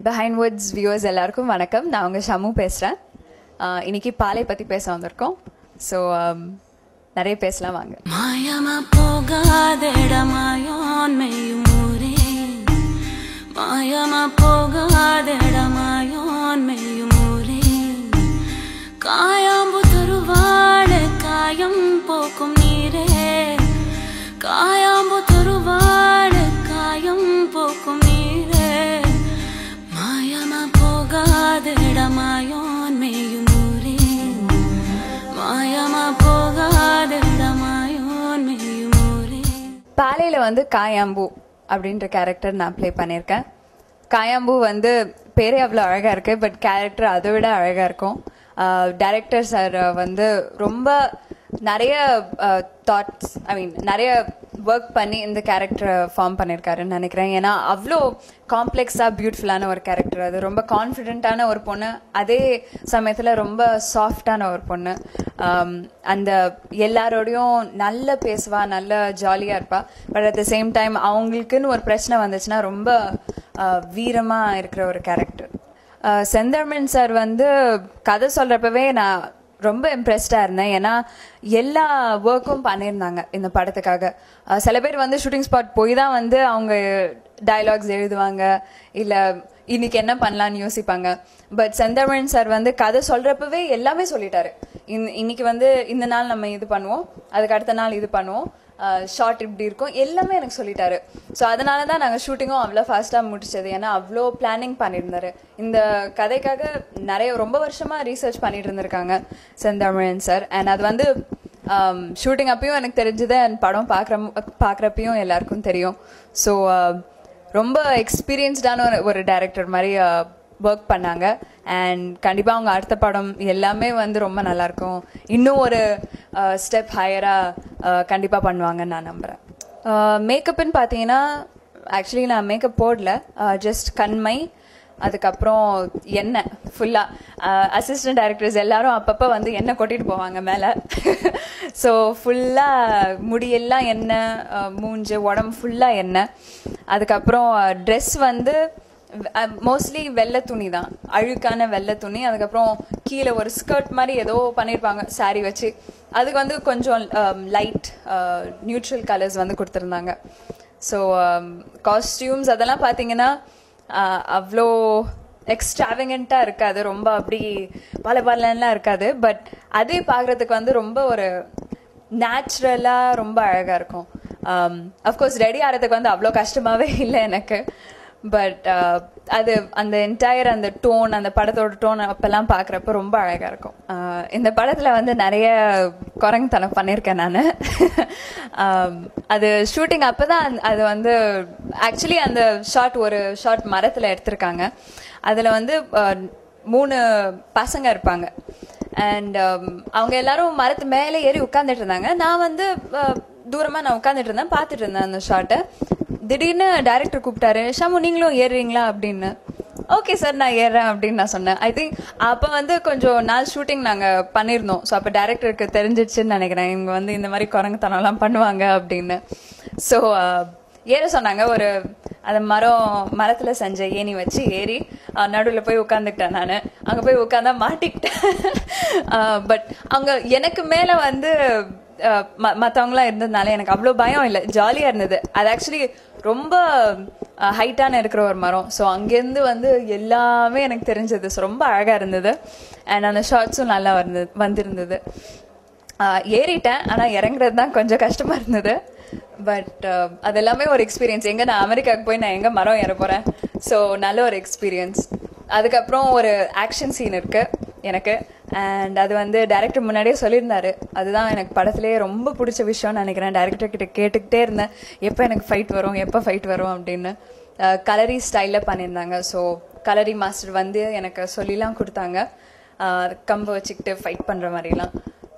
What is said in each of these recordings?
Behind Woods viewers எல்லாருக்கும் வணக்கம். நான் உங்கள் ஷமு பேசுகிறேன். இன்னைக்கு பாலை பற்றி பேச வந்திருக்கோம். ஸோ நிறைய பேசலாம் வாங்க. மாயமா போகாதடமாயோன்மையுமூரே, மாயமா போகாதடமாயோன்மையுமூரே, காயாம்பு தருவாட காயம் போக்கும் நீரே, காயாம்பு தருவாட காயம் போக்கும் நீரே, மாயமா போகாதடமாயோன்மையுமூரே, மாயமா போகாதடமாயோன்மையுமூரே. பாலையில் வந்து காயாம்பு அப்படின்ற கேரக்டர் நான் ப்ளே பண்ணியிருக்கேன். காயாம்பு வந்து பேரே அவ்வளோ அழகாக இருக்குது, பட் கேரக்டர் அதை விட அழகாக இருக்கும். டைரக்டர் சார் வந்து ரொம்ப நிறைய தாட்ஸ் நிறைய ஒர்க் பண்ணி இந்த கேரக்டரை ஃபார்ம் பண்ணியிருக்காருன்னு நினைக்கிறேன். ஏன்னா அவ்வளோ காம்ப்ளெக்ஸாக பியூட்டிஃபுல்லான ஒரு கேரக்டர். அது ரொம்ப கான்ஃபிடென்ட்டான ஒரு பொண்ணு, அதே சமயத்தில் ரொம்ப சாஃப்டான ஒரு பொண்ணு. அந்த எல்லாரோடையும் நல்லா பேசுவா, நல்ல ஜாலியாக இருப்பா. But at the same time அவங்களுக்குன்னு ஒரு பிரச்சனை வந்துச்சுன்னா ரொம்ப வீரமாக இருக்கிற ஒரு கேரக்டர். செந்தமிழன் சார் வந்து கதை சொல்கிறப்பவே நான் ரொம்ப இம்ப்ரெஸ்டாக இருந்தேன். ஏன்னா எல்லா ஒர்க்கும் பண்ணியிருந்தாங்க இந்த படத்துக்காக. சில பேர் வந்து ஷூட்டிங் ஸ்பாட் போய் தான் வந்து அவங்க டயலாக்ஸ் எழுதுவாங்க, இல்லை இன்னைக்கு என்ன பண்ணலான்னு யோசிப்பாங்க. பட் செந்தமிழன் சார் வந்து கதை சொல்கிறப்பவே எல்லாமே சொல்லிட்டாரு. இன்னைக்கு வந்து இந்த நாள் நம்ம இது பண்ணுவோம், அதுக்கு அடுத்த நாள் இது பண்ணுவோம், ஷார்ட் இப்படி இருக்கும், எல்லாமே எனக்கு சொல்லிட்டாரு. ஸோ அதனால தான் நாங்கள் ஷூட்டிங்கும் அவ்வளோ ஃபாஸ்ட்டாக முடிச்சது. ஏன்னா அவ்வளோ பிளானிங் பண்ணியிருந்தாரு. இந்த கதைக்காக ரொம்ப வருஷமாக ரீசர்ச் பண்ணிட்டு இருந்திருக்காங்க செந்தமிழன் சார். அண்ட் அது வந்து ஷூட்டிங் அப்பயும் எனக்கு தெரிஞ்சது, அண்ட் படம் பார்க்குறப்பையும் எல்லாருக்கும் தெரியும். ஸோ ரொம்ப எக்ஸ்பீரியன்ஸ்டான ஒரு டைரக்டர் மாதிரி ஒர்க் பண்ணாங்க. அண்ட் கண்டிப்பாக அவங்க அடுத்த படம் எல்லாமே வந்து ரொம்ப நல்லாயிருக்கும். இன்னும் ஒரு ஸ்டெப் ஹையராக கண்டிப்பாக பண்ணுவாங்கன்னு நான் நம்புகிறேன். மேக்கப்புன்னு பார்த்தீங்கன்னா ஆக்சுவலி நான் மேக்கப் போடல, ஜஸ்ட் கண்மை, அதுக்கப்புறம் எண்ணெய் ஃபுல்லாக. அசிஸ்டன்ட் டைரக்டர்ஸ் எல்லாரும் அப்பப்போ வந்து எண்ணெய் கொட்டிட்டு போவாங்க மேலே. ஸோ ஃபுல்லாக முடியெல்லாம் எண்ணெய், மூஞ்சு உடம்பு ஃபுல்லாக எண்ணெய். அதுக்கப்புறம் ட்ரெஸ் வந்து மோஸ்ட்லி வெள்ளை துணி தான், அழுக்கான வெள்ளை துணி. அதுக்கப்புறம் கீழே ஒரு ஸ்கர்ட் மாதிரி ஏதோ பண்ணியிருப்பாங்க சாரி வச்சு. அதுக்கு வந்து கொஞ்சம் லைட் நியூட்ரல் கலர்ஸ் வந்து கொடுத்துருந்தாங்க. ஸோ காஸ்டியூம்ஸ் அதெல்லாம் பார்த்தீங்கன்னா அவ்வளோ எக்ஸ்ட்ராவகண்ட்டாக இருக்காது, ரொம்ப அப்படி பலலாம் இருக்காது. பட் அதே பார்க்குறதுக்கு வந்து ரொம்ப ஒரு நேச்சுரலாக ரொம்ப அழகாக இருக்கும். அஃப்கோர்ஸ் ரெடி ஆகிறதுக்கு வந்து அவ்வளோ கஷ்டமாகவே இல்லை எனக்கு. பட் அது அந்த என்டையர் அந்த டோன், அந்த படத்தோட டோன் அப்பெல்லாம் பார்க்குறப்ப ரொம்ப அழகாக இருக்கும். இந்த படத்தில் வந்து நிறைய குரங்குத்தனம் பண்ணியிருக்கேன் நான். அது ஷூட்டிங் அப்போ தான் அது வந்து ஆக்சுவலி அந்த ஒரு ஷார்ட் மரத்தில் எடுத்திருக்காங்க. அதில் வந்து 3 பசங்க இருப்பாங்க. அண்ட் அவங்க எல்லாரும் மரத்து மேலே ஏறி உட்காந்துட்டு இருந்தாங்க. நான் வந்து தூரமாக நான் உட்காந்துட்டு இருந்தேன், பார்த்துட்டு இருந்தேன் அந்த ஷார்ட்டை. திடீர்னு டைரக்டர் கூப்பிட்டாரு, ஷாமு நீங்களும் ஏறுறீங்களா அப்படின்னு. ஓகே சார் நான் ஏறுறேன் அப்படின்னு நான் சொன்னேன். ஐ திங்க் அப்போ வந்து கொஞ்சம் நாள் ஷூட்டிங் நாங்கள் பண்ணியிருந்தோம். ஸோ அப்போ டைரக்டருக்கு தெரிஞ்சிடுச்சுன்னு நினைக்கிறேன், இவங்க வந்து இந்த மாதிரி குரங்குத்தனம்லாம் பண்ணுவாங்க அப்படின்னு. ஸோ ஏற சொன்னாங்க. அந்த மரத்தில் செஞ்ச ஏணி வச்சு ஏறி நடுவில் போய் உட்காந்துக்கிட்டேன். நான் அங்கே போய் உட்காந்தா மாட்டிக்கிட்டேன். பட் அவங்க எனக்கு மேலே வந்து மற்றவங்களாம் இருந்ததுனால எனக்கு அவ்வளோ பயம் இல்லை, ஜாலியாக இருந்தது. அது ஆக்சுவலி ரொம்ப ஹைட்டான இருக்கிற ஒரு மரம். ஸோ அங்கேருந்து வந்து எல்லாமே எனக்கு தெரிஞ்சது. ஸோ ரொம்ப அழகாக இருந்தது. அண்ட் அந்த ஷார்ட்ஸும் நல்லா வந்திருந்தது. ஏறிட்டேன், ஆனால் இறங்குறது தான் கொஞ்சம் கஷ்டமாக இருந்தது. பட் அது எல்லாமே ஒரு எக்ஸ்பீரியன்ஸ். எங்கே நான் அமெரிக்காவுக்கு போய் நான் எங்கே மரம் ஏற போகிறேன். ஸோ நல்ல ஒரு எக்ஸ்பீரியன்ஸ். அதுக்கப்புறம் ஒரு ஆக்ஷன் சீன் இருக்குது எனக்கு. அண்ட் அது வந்து டைரக்டர் முன்னாடியே சொல்லியிருந்தாரு. அதுதான் எனக்கு படத்துலேயே ரொம்ப பிடிச்ச விஷயம்னு நினைக்கிறேன். டைரக்டர் கிட்ட கேட்டுக்கிட்டே இருந்தேன், எப்போ எனக்கு ஃபைட் வரும் அப்படின்னு. கலரி ஸ்டைலில் பண்ணியிருந்தாங்க. ஸோ கலரி மாஸ்டர் வந்து எனக்கு சொல்லிலாம் கொடுத்தாங்க, கம்பை வச்சுக்கிட்டு ஃபைட் பண்ணுற மாதிரிலாம்.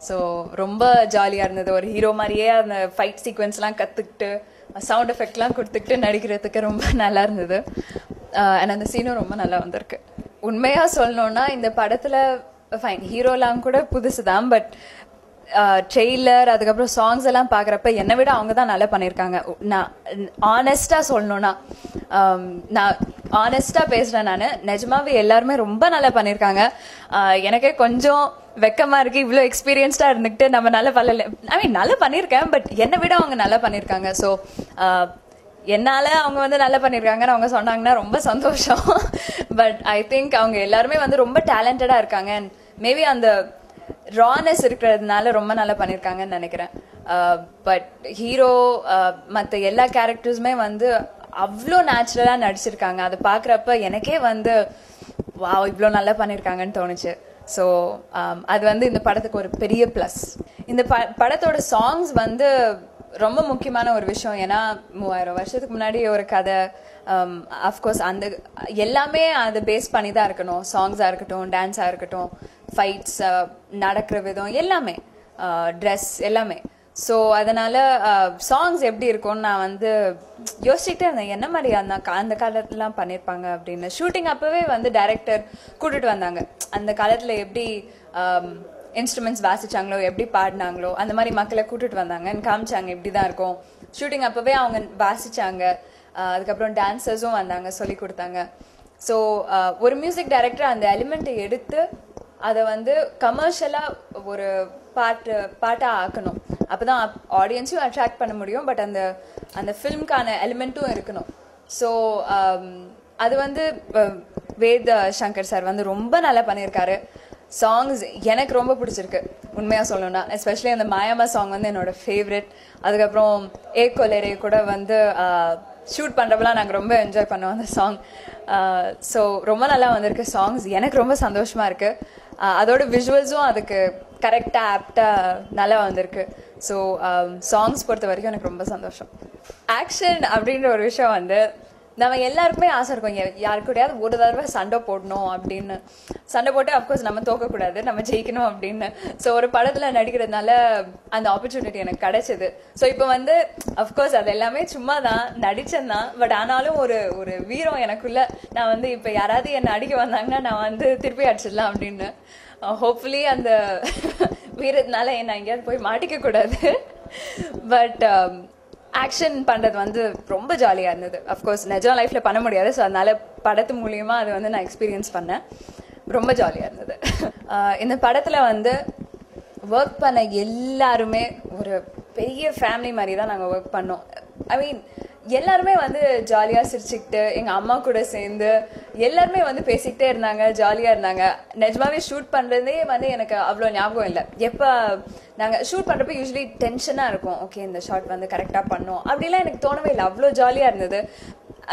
ஸோ ரொம்ப ஜாலியாக இருந்தது. ஒரு ஹீரோ மாதிரியே அந்த ஃபைட் சீக்வன்ஸ்லாம் கற்றுக்கிட்டு சவுண்ட் எஃபெக்ட்லாம் கொடுத்துக்கிட்டு நடிக்கிறதுக்கு ரொம்ப நல்லா இருந்தது. அண்ட் அந்த சீனும் ரொம்ப நல்லா வந்திருக்கு. உண்மையாக சொல்லணுன்னா இந்த படத்தில் ஃபைன் ஹீரோலாம் கூட புதுசு தான். பட் ட்ரெய்லர் அதுக்கப்புறம் சாங்ஸ் எல்லாம் பார்க்குறப்ப என்னை விட அவங்க தான் நல்லா பண்ணியிருக்காங்க. நான் ஆனஸ்டாக சொல்லணும்னா நான் ஆனஸ்டாக பேசுகிறேன். நான் நிஜமாவே எல்லாருமே ரொம்ப நல்லா பண்ணியிருக்காங்க. எனக்கே கொஞ்சம் வெக்கமாக இருக்குது, இவ்வளோ எக்ஸ்பீரியன்ஸ்டாக இருந்துக்கிட்டு நம்ம நல்லா பண்ணல. நல்லா பண்ணியிருக்கேன், பட் என்னை விட அவங்க நல்லா பண்ணியிருக்காங்க. ஸோ என்னால் அவங்க வந்து நல்லா பண்ணியிருக்காங்கன்னு அவங்க சொன்னாங்கன்னா ரொம்ப சந்தோஷம். பட் ஐ திங்க் அவங்க எல்லாருமே வந்து ரொம்ப டேலண்டடாக இருக்காங்க. அண்ட் மேபி அந்த ரானஸ் இருக்கிறதுனால ரொம்ப நல்லா பண்ணியிருக்காங்கன்னு நினைக்கிறேன். பட் ஹீரோ மற்ற எல்லா கேரக்டர்ஸுமே வந்து அவ்வளோ நேச்சுரலாக நடிச்சிருக்காங்க. அதை பார்க்குறப்ப எனக்கே வந்து வாவ் இவ்வளோ நல்லா பண்ணியிருக்காங்கன்னு தோணுச்சு. ஸோ அது வந்து இந்த படத்துக்கு ஒரு பெரிய ப்ளஸ். இந்த படத்தோட சாங்ஸ் வந்து ரொம்ப முக்கியமான ஒரு விஷயம். ஏன்னா 3000 வருஷத்துக்கு முன்னாடி ஒரு கதை, அஃப்கோர்ஸ் அந்த எல்லாமே அதை பேஸ் பண்ணி தான் இருக்கணும். சாங்ஸாக இருக்கட்டும், டான்ஸாக இருக்கட்டும், ஃபைட்ஸ், நடக்கிற விதம் எல்லாமே, ட்ரெஸ் எல்லாமே. ஸோ அதனால சாங்ஸ் எப்படி இருக்கும்னு நான் வந்து யோசிச்சுட்டே இருந்தேன், என்ன மாதிரி அந்த காலத்துலாம் பண்ணியிருப்பாங்க அப்படின்னு. ஷூட்டிங் அப்பவே வந்து டைரக்டர் கூட்டிட்டு வந்தாங்க. அந்த காலத்தில் எப்படி இன்ஸ்ட்ருமெண்ட்ஸ் வாசிச்சாங்களோ, எப்படி பாடினாங்களோ அந்த மாதிரி மக்களை கூட்டிட்டு வந்தாங்க, காமிச்சாங்க எப்படி தான் இருக்கும். ஷூட்டிங் அப்பவே அவங்க வாசிச்சாங்க. அதுக்கப்புறம் டான்சர்ஸும் வந்தாங்க, சொல்லி கொடுத்தாங்க. ஸோ ஒரு மியூசிக் டைரக்டர் அந்த எலிமெண்ட்டை எடுத்து அதை வந்து கமர்ஷியலாக ஒரு பாட்டாக ஆக்கணும். அப்போ தான் ஆடியன்ஸையும் அட்ராக்ட் பண்ண முடியும், பட் அந்த ஃபிலிம்கான எலிமெண்ட்டும் இருக்கணும். ஸோ அது வந்து வேத் சங்கர் சார் வந்து ரொம்ப நல்லா பண்ணியிருக்காரு. சாங்ஸ் எனக்கு ரொம்ப பிடிச்சிருக்கு உண்மையாக சொல்லணும்னா. எஸ்பெஷலி அந்த மாயாமா சாங் வந்து என்னோட ஃபேவரெட். அதுக்கப்புறம் ஏ கொலேரே கூட வந்து ஷூட் பண்ணுறப்பெல்லாம் நாங்கள் ரொம்ப என்ஜாய் பண்ணோம் அந்த சாங். ஸோ ரொம்ப நல்லா வந்திருக்கு சாங்ஸ், எனக்கு ரொம்ப சந்தோஷமாக இருக்குது. அதோட விஷுவல்ஸும் அதுக்கு கரெக்டாக ஆப்டாக நல்லா வந்திருக்கு. ஸோ சாங்ஸ் பொறுத்த வரைக்கும் எனக்கு ரொம்ப சந்தோஷம். ஆக்ஷன் அப்படின்ற ஒரு விஷயம் வந்து நம்ம எல்லாருக்குமே ஆசை இருக்கும், யாருக்கூடையாவது ஒரு தடவை சண்டை போடணும் அப்படின்னு. சண்டை போட்டு அஃப்கோர்ஸ் நம்ம தோக்கக்கூடாது, நம்ம ஜெயிக்கணும் அப்படின்னு. ஸோ ஒரு படத்தில் நடிக்கிறதுனால அந்த ஆப்பர்ச்சுனிட்டி எனக்கு கிடைச்சது. ஸோ இப்போ வந்து அஃப்கோர்ஸ் அது எல்லாமே சும்மா தான் நடிச்சேன் தான், பட் ஆனாலும் ஒரு வீரம் எனக்குள்ள. நான் வந்து இப்போ யாராவது என்னை அடிக்க வந்தாங்கன்னா நான் வந்து திருப்பி அடிச்சிடலாம் அப்படின்னு. ஹோப்ஃபுல்லி அந்த வீரத்தினால என்னை எங்கேயாவது போய் மாட்டிக்க கூடாது. பட் ஆக்ஷன் பண்ணுறது வந்து ரொம்ப ஜாலியாக இருந்தது. அஃப்கோர்ஸ் நிஜம் லைஃப்பில் பண்ண முடியாது, ஸோ அதனால படத்து மூலியமா அதை வந்து நான் எக்ஸ்பீரியன்ஸ் பண்ணேன். ரொம்ப ஜாலியாக இருந்தது. இந்த படத்தில் வந்து ஒர்க் பண்ண எல்லாருமே ஒரு பெரிய ஃபேமிலி மாதிரி தான் நாங்கள் ஒர்க் பண்ணோம். ஐ மீன் எல்லாருமே வந்து ஜாலியாக சிரிச்சுக்கிட்டு, எங்கள் அம்மா கூட சேர்ந்து எல்லாருமே வந்து பேசிக்கிட்டே இருந்தாங்க, ஜாலியாக இருந்தாங்க. நிஜமாவே ஷூட் பண்ணுறதே வந்து எனக்கு அவ்வளோ ஞாபகம் இல்லை. எப்போ நாங்கள் ஷூட் பண்ணுறப்ப யூஸ்வலி டென்ஷனாக இருக்கும், ஓகே இந்த ஷாட் வந்து கரெக்டாக பண்ணோம் அப்படிலாம் எனக்கு தோணவே இல்லை. அவ்வளோ ஜாலியாக இருந்தது.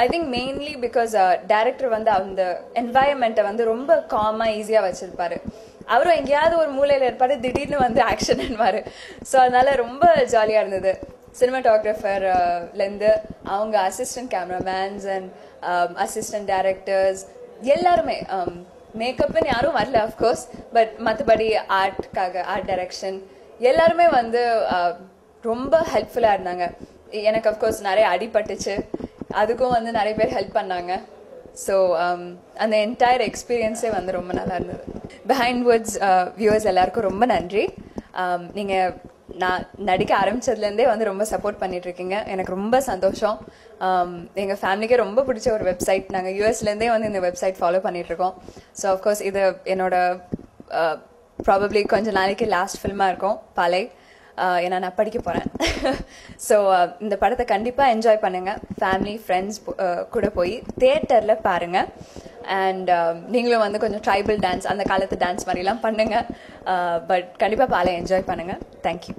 I think mainly because director வந்து அந்த என்வாயன்மெண்ட்டை வந்து ரொம்ப காமாக ஈஸியாக வச்சுருப்பாரு. அவரும் எங்கேயாவது ஒரு மூலையில் இருப்பார், திடீர்னு வந்து ஆக்ஷன் பண்ணுவார். ஸோ அதனால ரொம்ப ஜாலியாக இருந்தது. சினிமாட்டோகிராஃபர்லேருந்து அவங்க assistant cameramen and assistant directors எல்லாருமே, மேக்கப்னு யாரும் வரல அஃப்கோர்ஸ், பட் மற்றபடி ஆர்ட் டைரக்ஷன் எல்லாருமே வந்து ரொம்ப ஹெல்ப்ஃபுல்லாக இருந்தாங்க. எனக்கு அஃப்கோர்ஸ் நிறைய அடிபட்டுச்சு, அதுக்கும் வந்து நிறைய பேர் ஹெல்ப் பண்ணாங்க. ஸோ அந்த என்டையர் எக்ஸ்பீரியன்ஸே வந்து ரொம்ப நல்லா இருந்தது. பிஹைண்ட் வுட்ஸ் வியூவர்ஸ் எல்லாருக்கும் ரொம்ப நன்றி. நீங்கள் நான் நடிக்க ஆரம்பிச்சதுலேருந்தே வந்து ரொம்ப சப்போர்ட் பண்ணிட்டு இருக்கீங்க, எனக்கு ரொம்ப சந்தோஷம். எங்கள் ஃபேமிலிக்கே ரொம்ப பிடிச்ச ஒரு வெப்சைட். நாங்கள் யூஎஸ்லேருந்தே வந்து இந்த வெப்சைட் ஃபாலோ பண்ணிகிட்ருக்கோம். ஸோ அஃப்கோர்ஸ் இது என்னோட ப்ராபப்ளி கொஞ்சம் நாளைக்கு லாஸ்ட் ஃபில்மாக இருக்கும் பாலை, ஏன்னா நான் படிக்க போகிறேன். ஸோ இந்த படத்தை கண்டிப்பாக என்ஜாய் பண்ணுங்கள், ஃபேமிலி ஃப்ரெண்ட்ஸ் கூட போய் தியேட்டரில் பாருங்கள். அண்ட் நீங்களும் வந்து கொஞ்சம் ட்ரைபல் டான்ஸ், அந்த காலத்து டான்ஸ் மாதிரிலாம் பண்ணுங்கள். பட் கண்டிப்பாக பாலை என்ஜாய் பண்ணுங்கள். தேங்க்யூ.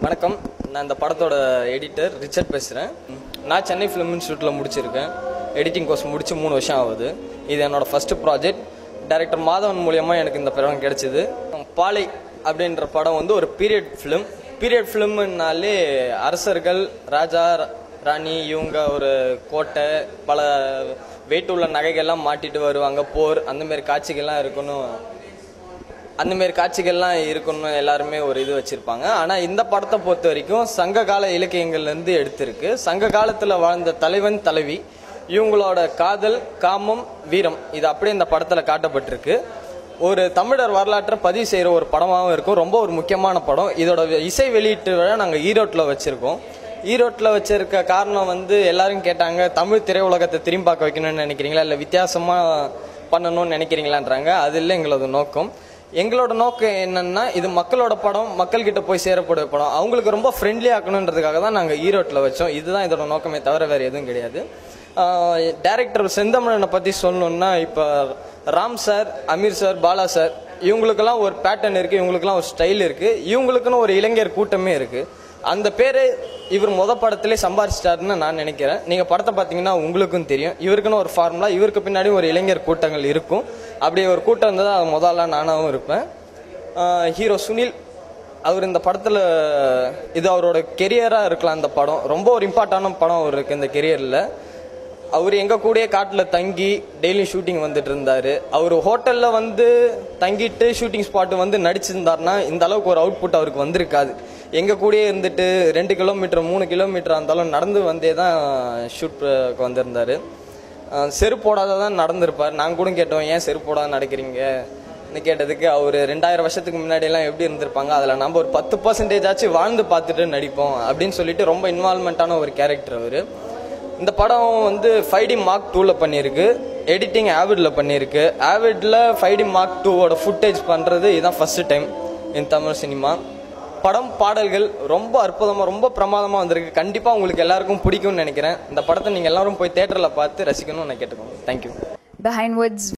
வணக்கம், நான் இந்த படத்தோட எடிட்டர் ரிச்சர்ட் பேசுகிறேன். நான் சென்னை ஃபிலிம் இன்ஸ்டியூட்டில் முடிச்சிருக்கேன். எடிட்டிங் கோர்ஸ் முடித்து 3 வருஷம் ஆகுது. இது என்னோடய ஃபஸ்ட்டு ப்ராஜெக்ட். டைரக்டர் மாதவன் மூலியமாக எனக்கு இந்த படம் கிடச்சிது. பாலை அப்படின்ற படம் வந்து ஒரு பீரியட் ஃபிலிம். பீரியட் ஃபிலிம்னாலே அரசர்கள், ராஜா, ராணி, இவங்க ஒரு கோட்டை, பல வெயிட் உள்ள நகைகள்லாம் மாட்டிட்டு வருவாங்க, போர், அந்தமாரி காட்சிகள்லாம் இருக்கணும் எல்லாருமே ஒரு இது வச்சிருப்பாங்க. ஆனால் இந்த படத்தை பொறுத்த வரைக்கும் சங்க கால இலக்கியங்கள்லேருந்து எடுத்திருக்கு. சங்க காலத்தில் வாழ்ந்த தலைவன், தலைவி, இவங்களோட காதல், காமம், வீரம், இது அப்படியே இந்த படத்தில் காட்டப்பட்டிருக்கு. ஒரு தமிழர் வரலாற்றை பதிவு செய்கிற ஒரு படமாகவும் இருக்கும். ரொம்ப ஒரு முக்கியமான படம். இதோட இசை வெளியீட்டு விழா நாங்கள் ஈரோட்டில் வச்சுருக்கோம். ஈரோட்டில் வச்சிருக்க காரணம் வந்து எல்லாரும் கேட்டாங்க, தமிழ் திரையுலகத்தை திரும்பி பார்க்க வைக்கணும்னு நினைக்கிறீங்களா, இல்லை வித்தியாசமாக பண்ணணும்னு நினைக்கிறீங்களான்றாங்க. அது இல்லை எங்களோட நோக்கம். எங்களோட நோக்கம் என்னன்னா, இது மக்களோட படம், மக்கள்கிட்ட போய் சேரக்கூடிய படம், அவங்களுக்கு ரொம்ப ஃப்ரெண்ட்லி ஆக்கணுன்றதுக்காக தான் நாங்கள் ஈரோட்டில் வச்சோம். இதுதான் இதோட நோக்கமே தவிர வேறு எதுவும் கிடையாது. டைரக்டர் செந்தமிழனை பற்றி சொல்லணுன்னா, இப்போ Ram sir, Ameer sir, Bala sir, இவங்களுக்கெல்லாம் ஒரு பேட்டர்ன் இருக்குது, இவங்களுக்கெல்லாம் ஒரு ஸ்டைல் இருக்குது, இவங்களுக்குன்னு ஒரு இளைஞர் கூட்டமே இருக்குது. அந்த பேரை இவர் படத்திலே சம்பாதிச்சிட்டாருன்னு நான் நினைக்கிறேன். நீங்கள் படத்தை பார்த்தீங்கன்னா உங்களுக்கும் தெரியும். இவருக்குன்னு ஒரு ஃபார்முலா, இவருக்கு பின்னாடி ஒரு இளைஞர் கூட்டங்கள் இருக்கும். அப்படி ஒரு கூட்டம் இருந்தது, அது முதல்ல நானாகவும் இருப்பேன். ஹீரோ சுனில், அவர் இந்த படத்தில் இது அவரோட கெரியராக இருக்கலாம். இந்த படம் ரொம்ப ஒரு இம்பார்ட்டண்டான படம் அவருக்கு இந்த கெரியரில். அவர் எங்கள் கூடயே காட்டில் தங்கி டெய்லி ஷூட்டிங் வந்துட்டு இருந்தார். அவர் ஹோட்டலில் வந்து தங்கிட்டு ஷூட்டிங் ஸ்பாட்டு வந்து நடிச்சிருந்தாருன்னா இந்த அளவுக்கு ஒரு அவுட்புட் அவருக்கு வந்திருக்காது. எங்கள் கூடயே இருந்துட்டு 2 கிலோமீட்டர் 3 கிலோமீட்டர் இருந்தாலும் நடந்து வந்தே தான் ஷூட்டுக்கு வந்திருந்தார். செருப்பு போடாத தான் நடந்திருப்பார். நாங்கள் கூட கேட்டோம், ஏன் செருப்பு போடாத நடக்கிறீங்கன்னு கேட்டதுக்கு, அவர் 2000 வருஷத்துக்கு முன்னாடியெல்லாம் எப்படி இருந்திருப்பாங்க, அதில் நம்ம ஒரு 10% ஆச்சு வாழ்ந்து பார்த்துட்டு நடிப்போம் அப்படின்னு சொல்லிட்டு ரொம்ப இன்வால்மெண்ட்டான ஒரு கேரக்டர் அவர். இந்த படம் வந்து 5D Mark 2ல் பண்ணியிருக்கு. எடிட்டிங் ஆவிடில் பண்ணியிருக்கு. ஆவிடில் 5D Mark 2வோட ஃபுட்டேஜ் பண்ணுறது இதுதான் first time in Tamil cinema. படம், பாடல்கள் ரொம்ப அற்புதமாக, ரொம்ப பிரமாதமாக வந்திருக்கு. கண்டிப்பாக உங்களுக்கு எல்லாருக்கும் பிடிக்கும்னு நினைக்கிறேன். இந்த படத்தை நீங்கள் எல்லாரும் போய் தேட்டரில் பார்த்து ரசிக்கணும்னு நான் கேட்டுக்கோங்க. தேங்க்யூ. Behind Woods